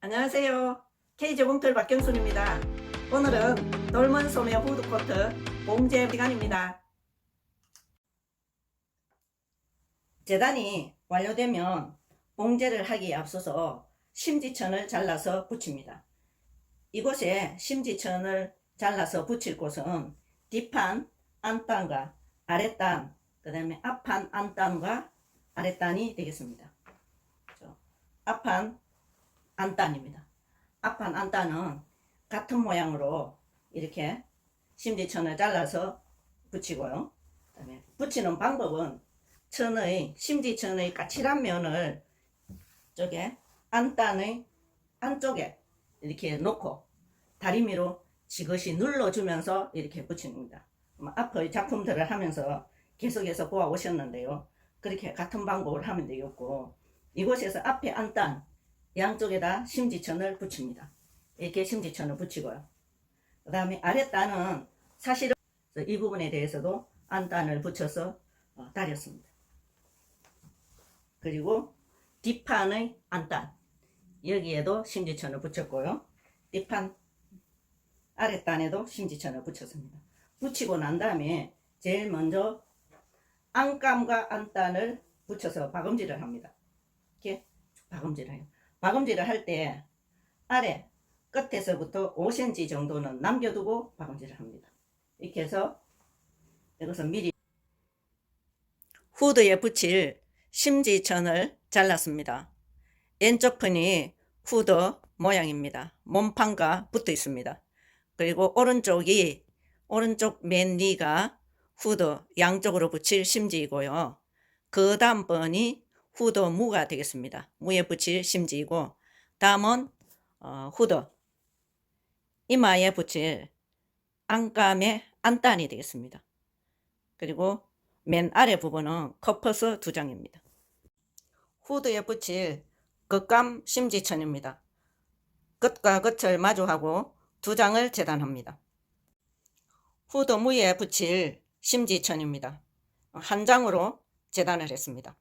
안녕하세요. K제공틀 박경순입니다. 오늘은 돌문 소매 후드코트 봉제 시간입니다. 재단이 완료되면 봉제를 하기에 앞서서 심지천을 잘라서 붙입니다. 이곳에 심지천을 잘라서 붙일 곳은 뒷판 안단과 아랫단, 그 다음에 앞판 안단과 아랫단이 되겠습니다. 앞판 안단입니다. 앞판 안단은 같은 모양으로 이렇게 심지천을 잘라서 붙이고요. 그다음에 붙이는 방법은 심지천의 까칠한 면을 쪽에 안단의 안쪽에 이렇게 놓고 다리미로 지그시 눌러주면서 이렇게 붙입니다. 앞의 작품들을 하면서 계속해서 보아오셨는데요. 그렇게 같은 방법을 하면 되겠고, 이곳에서 앞에 안단 양쪽에다 심지천을 붙입니다. 이렇게 심지천을 붙이고요. 그 다음에 아랫단은 사실은 이 부분에 대해서도 안단을 붙여서 다렸습니다. 그리고 뒷판의 안단, 여기에도 심지천을 붙였고요. 뒷판 아랫단에도 심지천을 붙였습니다. 붙이고 난 다음에 제일 먼저 안감과 안단을 붙여서 박음질을 합니다. 이렇게 박음질을 해요. 박음질을 할 때 아래 끝에서부터 5cm 정도는 남겨두고 박음질을 합니다. 이렇게 해서 이것은 미리 후드에 붙일 심지천을 잘랐습니다. 왼쪽 편이 후드 모양입니다. 몸판과 붙어 있습니다. 그리고 오른쪽 맨 위가 후드 양쪽으로 붙일 심지이고요. 그 다음 번이 후드 무가 되겠습니다. 무에 붙일 심지이고, 다음은 후드 이마에 붙일 안감의 안단이 되겠습니다. 그리고 맨 아래 부분은 커퍼스 2장입니다. 후드에 붙일 겉감 심지천입니다. 끝과 끝을 마주하고 2장을 재단합니다. 후드 무에 붙일 심지천입니다. 한 장으로 재단을 했습니다.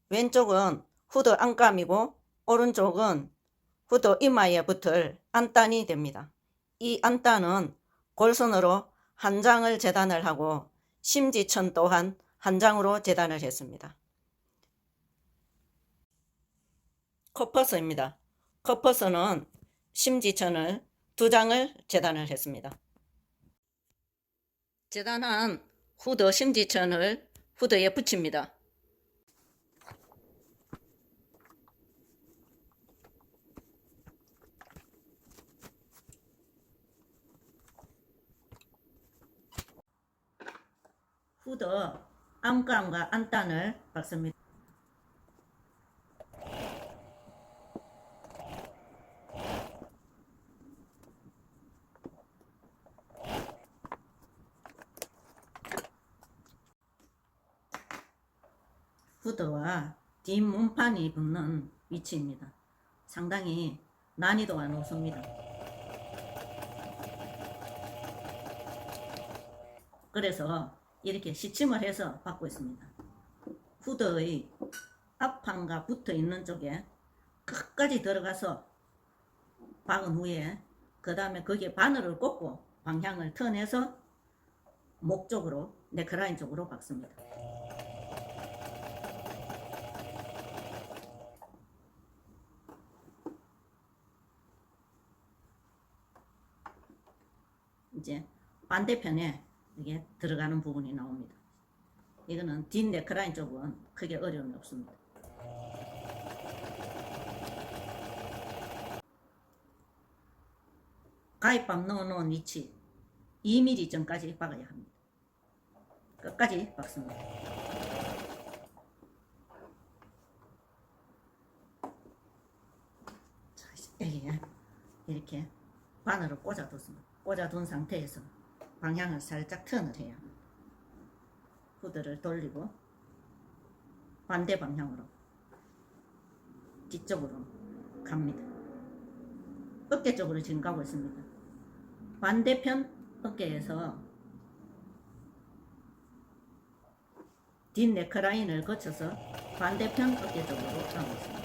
왼쪽은 후드 안감이고 오른쪽은 후드 이마에 붙을 안단이 됩니다. 이 안단은 골선으로 한 장을 재단을 하고 심지천 또한 한 장으로 재단을 했습니다. 커퍼스입니다. 커퍼스는 심지천을 2장을 재단을 했습니다. 재단한 후드 심지천을 후드에 붙입니다. 후드 안감과 안단을 박습니다. 후드와 뒷몸판이 붙는 위치입니다. 상당히 난이도가 높습니다. 그래서 이렇게 시침을 해서 받고 있습니다. 후드의 앞판과 붙어 있는 쪽에 끝까지 들어가서 박은 후에 그 다음에 거기에 바늘을 꽂고 방향을 턴해서 목 쪽으로 넥라인 쪽으로 박습니다. 이제 반대편에 이게 들어가는 부분이 나옵니다. 이거는 뒷 넥라인 쪽은 크게 어려움이 없습니다. 가입밥 넣어놓은 위치 2mm 전까지 박아야 합니다. 끝까지 박습니다. 여기에 이렇게 바늘을 꽂아뒀습니다. 꽂아둔 상태에서 방향을 살짝 턴을 해야 합니다. 후드를 돌리고 반대 방향으로 뒤쪽으로 갑니다. 어깨 쪽으로 지금 가고 있습니다. 반대편 어깨에서 뒷 네크라인을 거쳐서 반대편 어깨 쪽으로 가고 있습니다.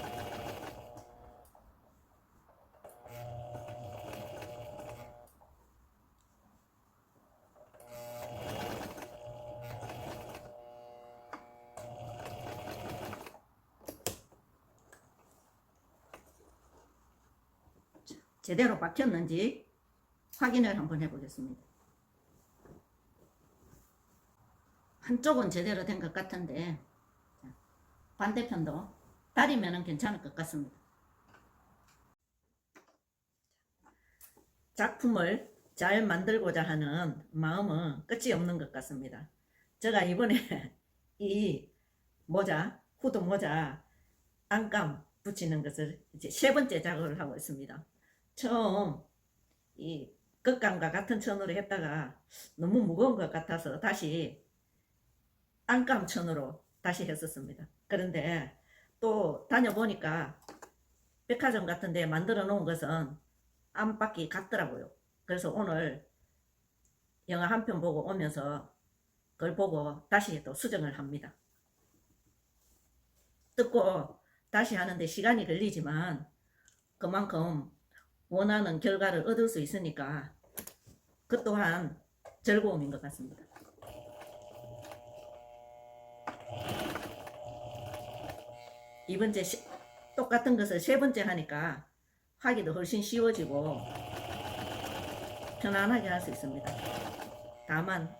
제대로 박혔는지 확인을 한번 해보겠습니다. 한쪽은 제대로 된 것 같은데 반대편도 다리면은 괜찮을 것 같습니다. 작품을 잘 만들고자 하는 마음은 끝이 없는 것 같습니다. 제가 이번에 이 모자, 후드 모자 안감 붙이는 것을 이제 세 번째 작업을 하고 있습니다. 처음 이 겉감과 같은 천으로 했다가 너무 무거운 것 같아서 다시 안감 천으로 다시 했었습니다. 그런데 또 다녀보니까 백화점 같은 데 만들어 놓은 것은 안팎이 같더라고요. 그래서 오늘 영화 한 편 보고 오면서 그걸 보고 다시 또 수정을 합니다. 듣고 다시 하는데 시간이 걸리지만 그만큼 원하는 결과를 얻을 수 있으니까 그 또한 즐거움인 것 같습니다. 이번째 똑같은 것을 세 번째 하니까 하기도 훨씬 쉬워지고 편안하게 할 수 있습니다. 다만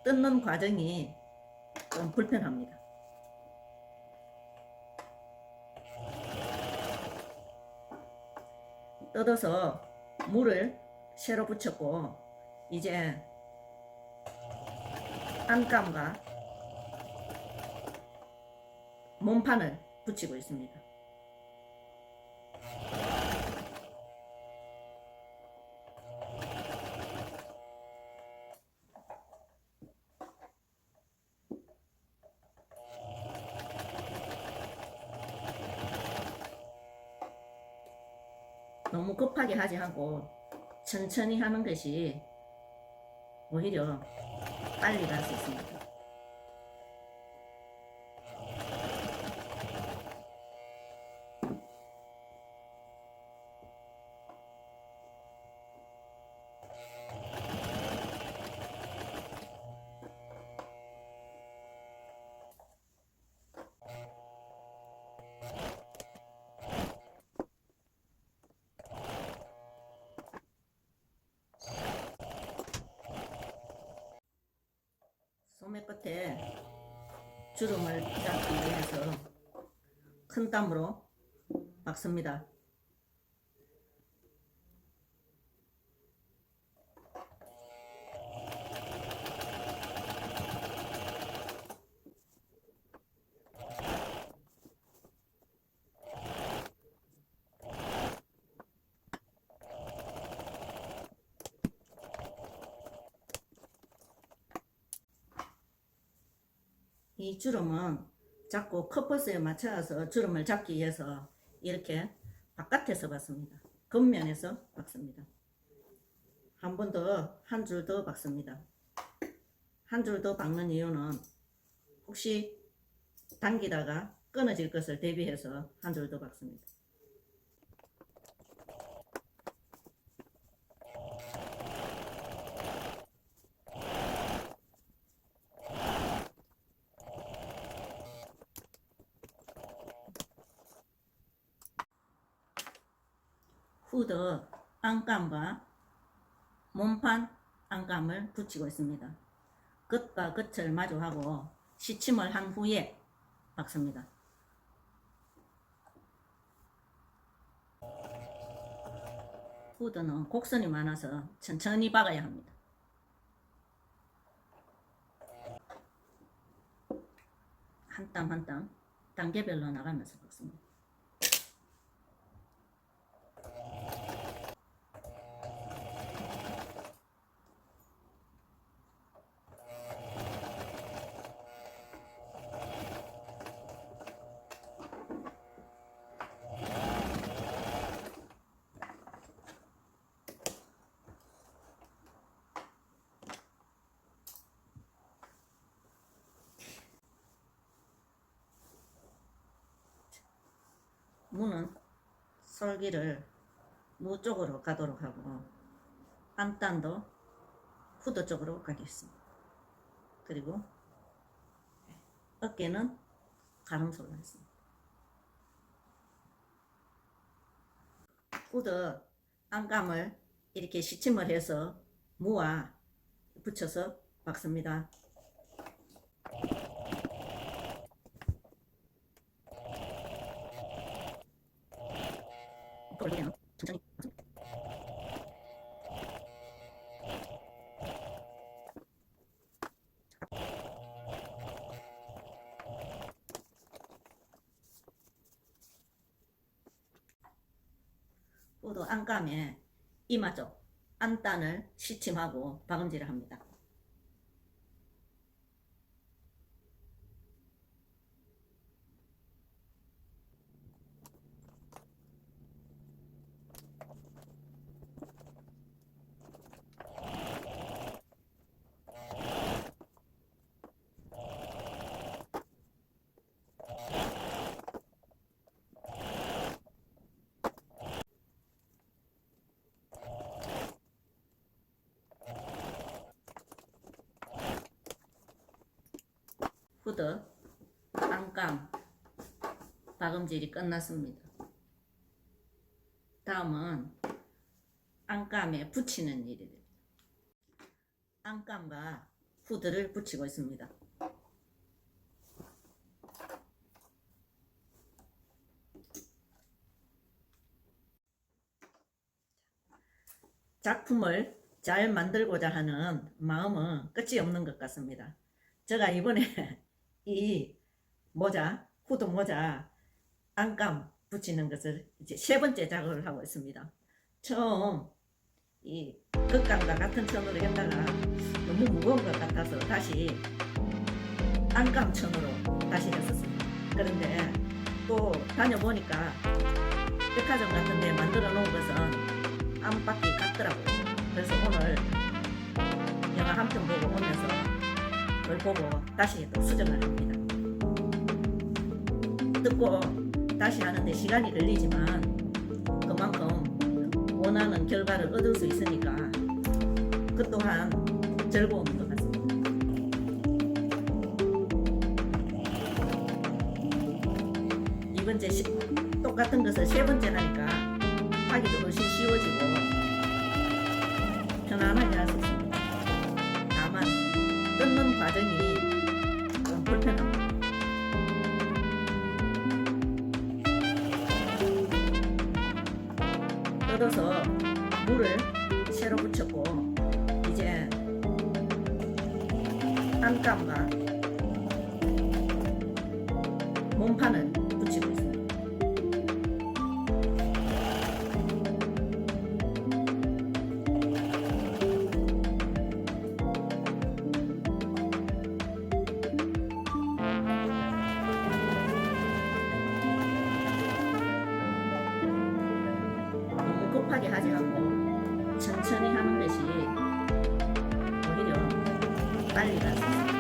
뜯는 과정이 좀 불편합니다. 뜯어서 물을 새로 붙였고 이제 안감과 몸판을 붙이고 있습니다. 너무 급하게 하지 않고 천천히 하는 것이 오히려 빨리 갈 수 있습니다. 소매 끝에 주름을 잡기 위해서 큰 땀으로 박습니다. 이 주름은 자꾸 컵버스에 맞춰서 주름을 잡기 위해서 이렇게 바깥에서 박습니다. 겉면에서 박습니다. 한 번 더, 한 줄 더 박습니다. 한 줄 더 박는 이유는 혹시 당기다가 끊어질 것을 대비해서 한 줄 더 박습니다. 후드 안감과 몸판 안감을 붙이고 있습니다. 끝과 끝을 마주하고 시침을 한 후에 박습니다. 후드는 곡선이 많아서 천천히 박아야 합니다. 한 땀 한 땀 단계별로 나가면서 박습니다. 무는 솔기를 무 쪽으로 가도록 하고 안단도 후드 쪽으로 가겠습니다. 그리고 어깨는 가름솔로 했습니다. 후드 안감을 이렇게 시침을 해서 무와 붙여서 박습니다. 그냥 천천히 박습니다. 후드 안감에 이마쪽 안단을 시침하고 박음질을 합니다. 후드 안감 박음질이 끝났습니다. 다음은 안감에 붙이는 일입니다. 안감과 후드를 붙이고 있습니다. 작품을 잘 만들고자 하는 마음은 끝이 없는 것 같습니다. 제가 이번에 이 모자, 후드 모자 안감 붙이는 것을 이제 3번째 작업을 하고 있습니다. 처음 이 극감과 같은 천으로 했다가 너무 무거운 것 같아서 다시 안감 천으로 다시 했었습니다. 그런데 또 다녀보니까 백화점 같은 데 만들어 놓은 것은 안팎이 같더라고요. 그래서 오늘 영화 한 편 보고 오면서 그걸 보고 다시 또 수정을 합니다. 듣고 다시 하는데 시간이 걸리지만 그만큼 원하는 결과를 얻을 수 있으니까 그 또한 즐거움인 것 같습니다. 이번째 똑같은 것을 3번째 하니까 하기도 훨씬 쉬워지고 편안하게 할 수 있습니다. 다만 뜯는 과정이 좀 불편합니다. 뜯어서 물을 새로 붙였고 이제 안감과 몸판을 붙이고 있습니다. 급하게 하지 않고 천천히 하는 것이 오히려 빨리 갈 수 있습니다.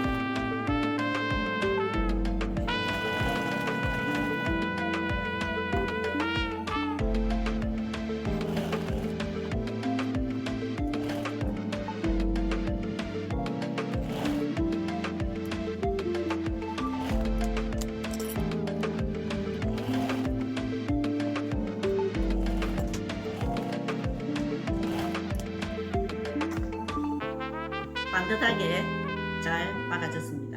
반듯하게 잘 박아졌습니다.